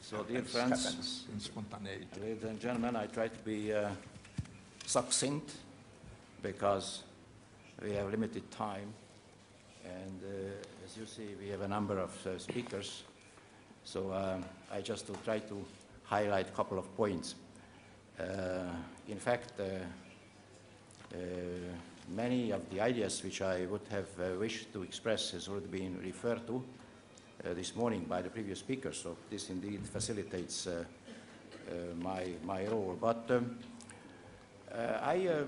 So, dear friends, ladies and gentlemen, I try to be succinct because we have limited time, and as you see, we have a number of speakers. So I just will try to highlight a couple of points. In fact, many of the ideas which I would have wished to express has already been referred to this morning by the previous speakers, so this indeed facilitates my role. But I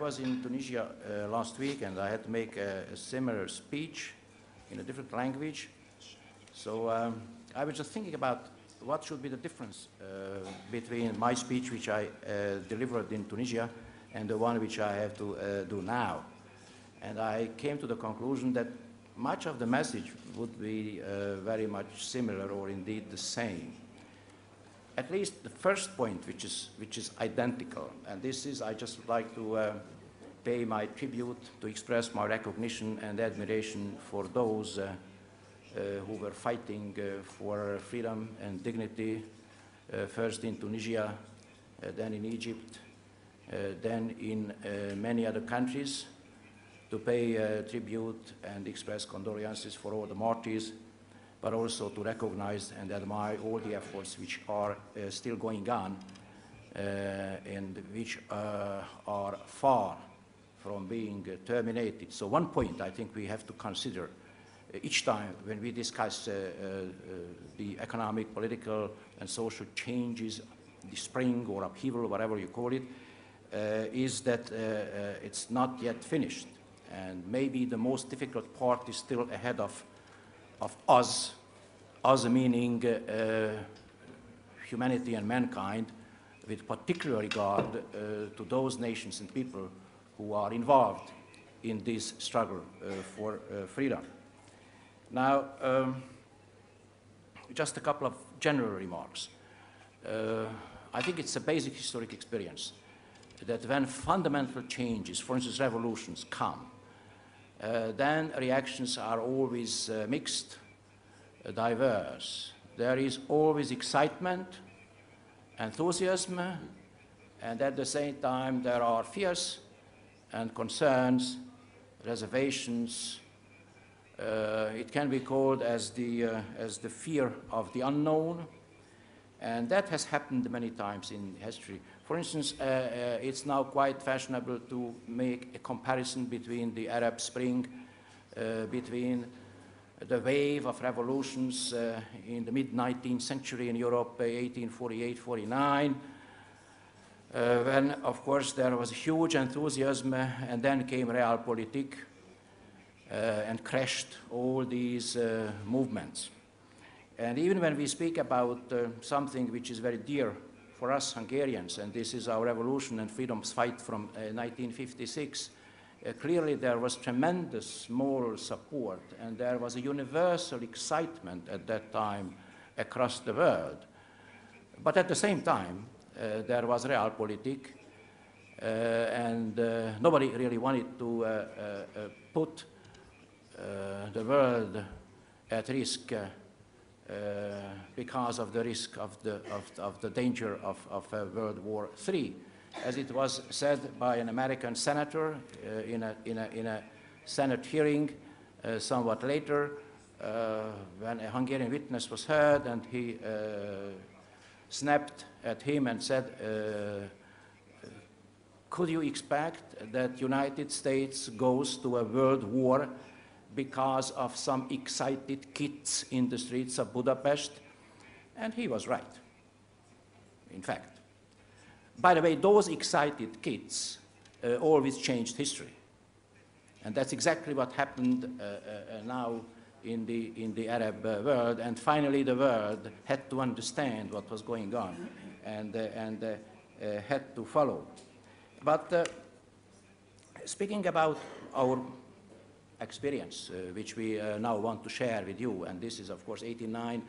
was in Tunisia last week, and I had to make a similar speech in a different language. So I was just thinking about what should be the difference between my speech, which I delivered in Tunisia, and the one which I have to do now. And I came to the conclusion that much of the message would be very much similar, or indeed the same. At least the first point, which is identical, and this is, I just would like to pay my tribute, to express my recognition and admiration for those who were fighting for freedom and dignity, first in Tunisia, then in Egypt, then in many other countries, to pay tribute and express condolences for all the martyrs, but also to recognize and admire all the efforts which are still going on and which are far from being terminated. So one point I think we have to consider each time when we discuss the economic, political, and social changes, the spring or upheaval, whatever you call it, is that it's not yet finished. And maybe the most difficult part is still ahead of us meaning humanity and mankind, with particular regard to those nations and people who are involved in this struggle for freedom. Now, just a couple of general remarks. I think it's a basic historic experience that when fundamental changes, for instance revolutions, come, then reactions are always mixed, diverse. There is always excitement, enthusiasm, and at the same time there are fears and concerns, reservations. It can be called as the fear of the unknown, and that has happened many times in history. For instance, it's now quite fashionable to make a comparison between the Arab Spring, between the wave of revolutions in the mid-19th century in Europe, 1848-49, when, of course, there was huge enthusiasm, and then came realpolitik and crashed all these movements. And even when we speak about something which is very dear for us Hungarians, and this is our revolution and freedom's fight from 1956, clearly there was tremendous moral support, and there was a universal excitement at that time across the world. But at the same time, there was realpolitik, and nobody really wanted to put the world at risk because of the risk of the danger of World War III. As it was said by an American senator in a Senate hearing somewhat later, when a Hungarian witness was heard, and he snapped at him and said, could you expect that United States goes to a world war because of some excited kids in the streets of Budapest? And he was right, in fact. By the way, those excited kids always changed history. And that's exactly what happened now in the Arab world. And finally, the world had to understand what was going on and had to follow. But speaking about our experience, which we now want to share with you, and this is, of course, 89,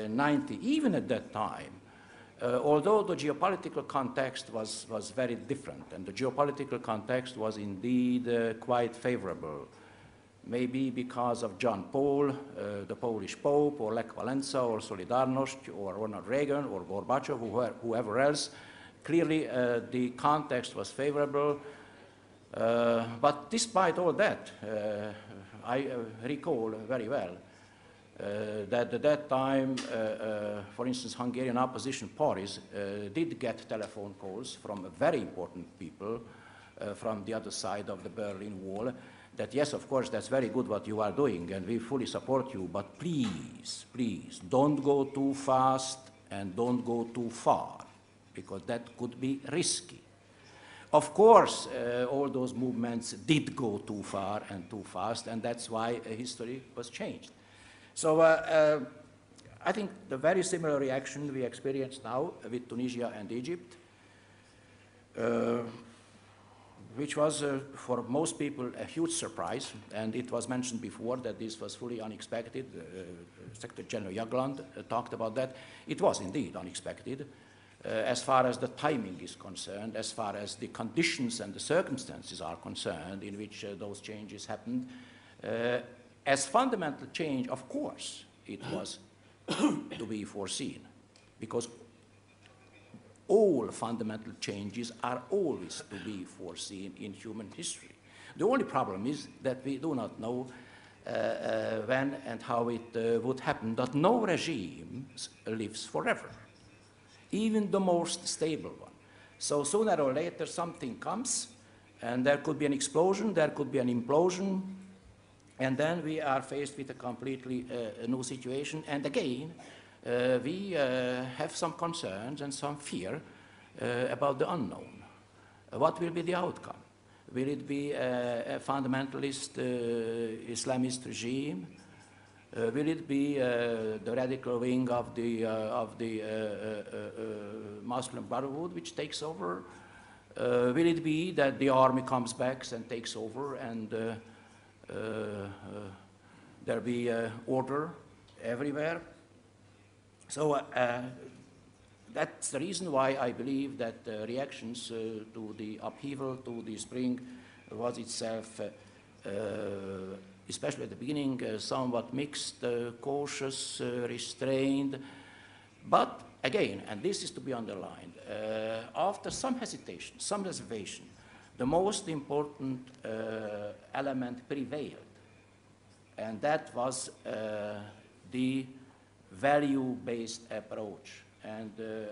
90, even at that time, although the geopolitical context was very different, and the geopolitical context was indeed quite favorable maybe because of John Paul, the Polish Pope, or Lech Walesa, or Solidarność, or Ronald Reagan, or Gorbachev, or whoever else. Clearly, the context was favorable. But despite all that, I recall very well that at that time, for instance, Hungarian opposition parties did get telephone calls from very important people from the other side of the Berlin Wall, that yes, of course, that's very good what you are doing, and we fully support you, but please, please, don't go too fast and don't go too far, because that could be risky. Of course, all those movements did go too far and too fast, and that's why history was changed. So I think the very similar reaction we experience now with Tunisia and Egypt, which was for most people a huge surprise, and it was mentioned before that this was fully unexpected. Secretary General Jagland talked about that. It was indeed unexpected. As far as the timing is concerned, as far as the conditions and the circumstances are concerned in which those changes happened, as fundamental change, of course, it was to be foreseen, because all fundamental changes are always to be foreseen in human history. The only problem is that we do not know when and how it would happen, that no regime lives forever, even the most stable one. So sooner or later something comes, and there could be an explosion, there could be an implosion, and then we are faced with a completely new situation. And again, we have some concerns and some fear about the unknown. What will be the outcome? Will it be a fundamentalist Islamist regime? Will it be the radical wing of the Muslim Brotherhood which takes over? Will it be that the army comes back and takes over, and there be order everywhere? So that's the reason why I believe that reactions to the upheaval, to the spring, was itself, especially at the beginning, somewhat mixed, cautious, restrained. But again, and this is to be underlined, after some hesitation, some reservation, the most important element prevailed, and that was the value-based approach. And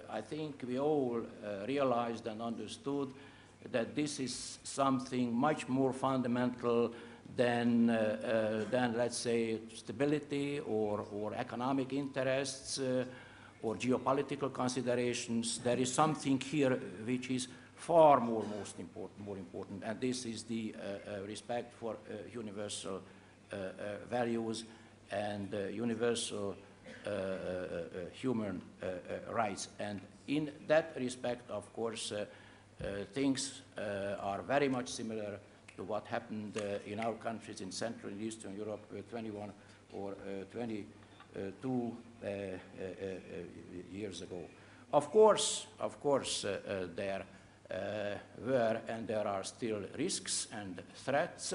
I think we all realized and understood that this is something much more fundamental than let's say, stability or economic interests or geopolitical considerations. There is something here which is far more important, and this is the respect for universal values and universal human rights. And in that respect, of course, things are very much similar to what happened in our countries in Central and Eastern Europe 21 or 22 years ago. Of course, there were and there are still risks and threats,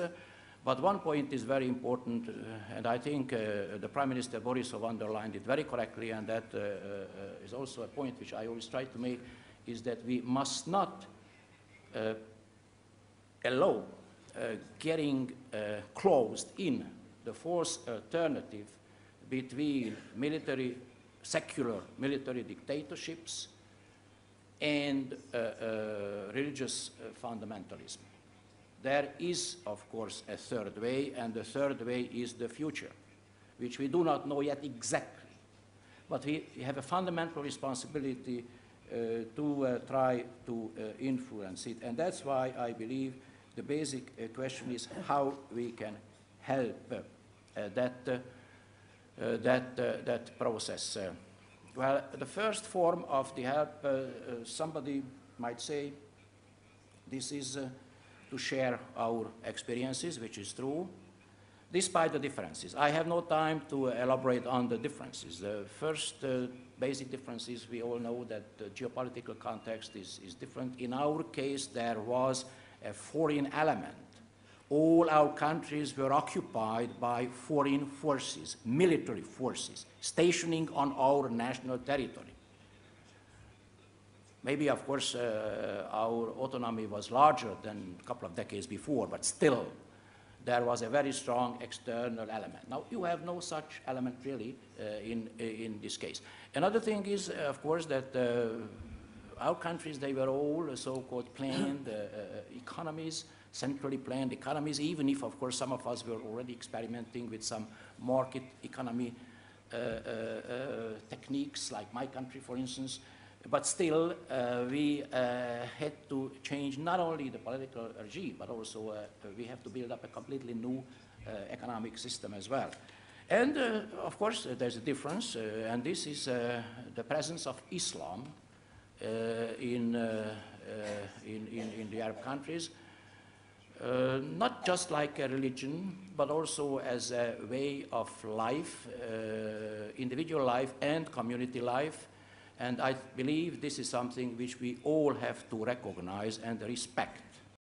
but one point is very important, and I think the Prime Minister Borisov underlined it very correctly, and that is also a point which I always try to make, is that we must not allow getting closed in the false alternative between secular military dictatorships and religious fundamentalism. There is, of course, a third way, and the third way is the future, which we do not know yet exactly. But we have a fundamental responsibility to try to influence it. And that's why I believe the basic question is how we can help that process. Well, the first form of the help, somebody might say, this is to share our experiences, which is true, despite the differences. I have no time to elaborate on the differences. The first basic difference is we all know that the geopolitical context is different. In our case, there was a foreign element all our countries were occupied by foreign forces, military forces, stationing on our national territory. Maybe, of course, our autonomy was larger than a couple of decades before, but still, there was a very strong external element. Now, you have no such element really in this case. Another thing is, of course, that our countries, they were all so-called planned economies, centrally planned economies, even if, of course, some of us were already experimenting with some market economy techniques, like my country, for instance. But still, we had to change not only the political regime, but also we have to build up a completely new economic system as well. And, of course, there's a difference, and this is the presence of Islam in the Arab countries, not just like a religion, but also as a way of life, individual life and community life. And I believe this is something which we all have to recognize and respect.